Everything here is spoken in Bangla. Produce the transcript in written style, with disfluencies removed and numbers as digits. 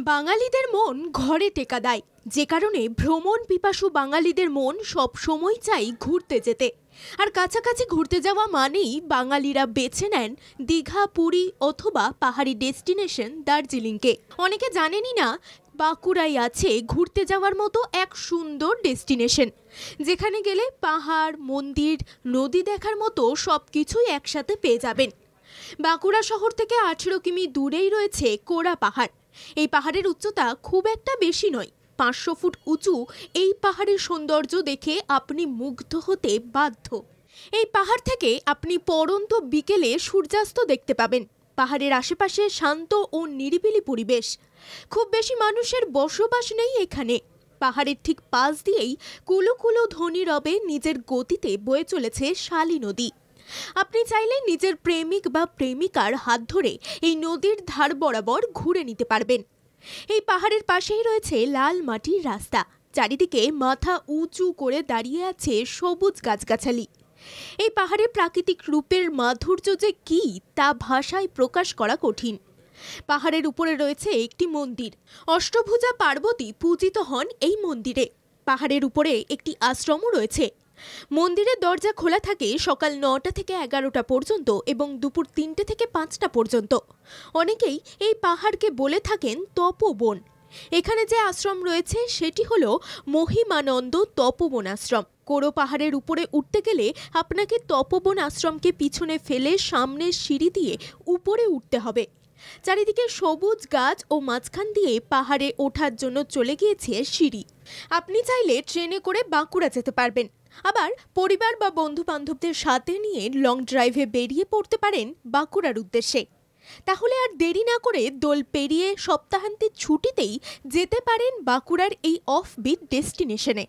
বাঙালিদের মন ঘরে টেকা দেয়, যে কারণে ভ্রমণ পিপাসু বাঙালিদের মন সব সময় চাই ঘুরতে যেতে। আর কাছাকাছি ঘুরতে যাওয়া মানেই বাঙালিরা বেছে নেন দীঘা, পুরী অথবা পাহাড়ি ডেস্টিনেশন দার্জিলিংকে। অনেকে জানেনই না বাঁকুড়ায় আছে ঘুরতে যাওয়ার মতো এক সুন্দর ডেস্টিনেশন, যেখানে গেলে পাহাড়, মন্দির, নদী দেখার মতো সব কিছুই একসাথে পেয়ে যাবেন। বাঁকুড়া শহর থেকে 18 কিমি দূরেই রয়েছে কোড়া পাহাড়। এই পাহাড়ের উচ্চতা খুব একটা বেশি নয়, 500 ফুট উঁচু। এই পাহাড়ের সৌন্দর্য দেখে আপনি মুগ্ধ হতে বাধ্য। এই পাহাড় থেকে আপনি পড়ন্ত বিকেলে সূর্যাস্ত দেখতে পাবেন। পাহাড়ের আশেপাশে শান্ত ও নিরিবিলি পরিবেশ, খুব বেশি মানুষের বসবাস নেই এখানে। পাহাড়ের ঠিক পাশ দিয়েই কুলো কুলো ধ্বনি রবে নিজের গতিতে বয়ে চলেছে শালী নদী। আপনি চাইলে নিজের প্রেমিক বা প্রেমিকার হাত ধরে এই নদীর ধার বরাবর ঘুরে নিতে পারবেন। এই পাহাড়ের পাশেই রয়েছে লাল মাটির রাস্তা, চারিদিকে মাথা উঁচু করে দাঁড়িয়ে আছে সবুজ গাছগাছালি। এই পাহাড়ের প্রাকৃতিক রূপের মাধুর্য যে কী তা ভাষায় প্রকাশ করা কঠিন। পাহাড়ের উপরে রয়েছে একটি মন্দির, অষ্টভুজা পার্বতী পূজিত হন এই মন্দিরে। পাহাড়ের উপরে একটি আশ্রমও রয়েছে। মন্দিরের দরজা খোলা থাকে সকাল 9টা থেকে 11টা পর্যন্ত এবং দুপুর 3টে থেকে 5টা পর্যন্ত। অনেকেই এই পাহাড়কে বলে থাকেন তপবন। এখানে যে আশ্রম রয়েছে সেটি হলো মহিমানন্দ তপবন আশ্রম। কোড়ো পাহাড়ের উপরে উঠতে গেলে আপনাকে তপবন আশ্রমকে পিছনে ফেলে সামনের সিঁড়ি দিয়ে উপরে উঠতে হবে। চারিদিকে সবুজ গাছ ও মাঝখান দিয়ে পাহাড়ে ওঠার জন্য চলে গিয়েছে সিঁড়ি। আপনি চাইলে ট্রেনে করে বাঁকুড়া যেতে পারবেন, আবার পরিবার বা বন্ধু বান্ধবদের সাথে নিয়ে লং ড্রাইভে বেরিয়ে পড়তে পারেন বাঁকুড়ার উদ্দেশ্যে। তাহলে আর দেরি না করে দোল পেরিয়ে সপ্তাহান্তের ছুটিতেই যেতে পারেন বাঁকুড়ার এই অফবিট ডেস্টিনেশনে।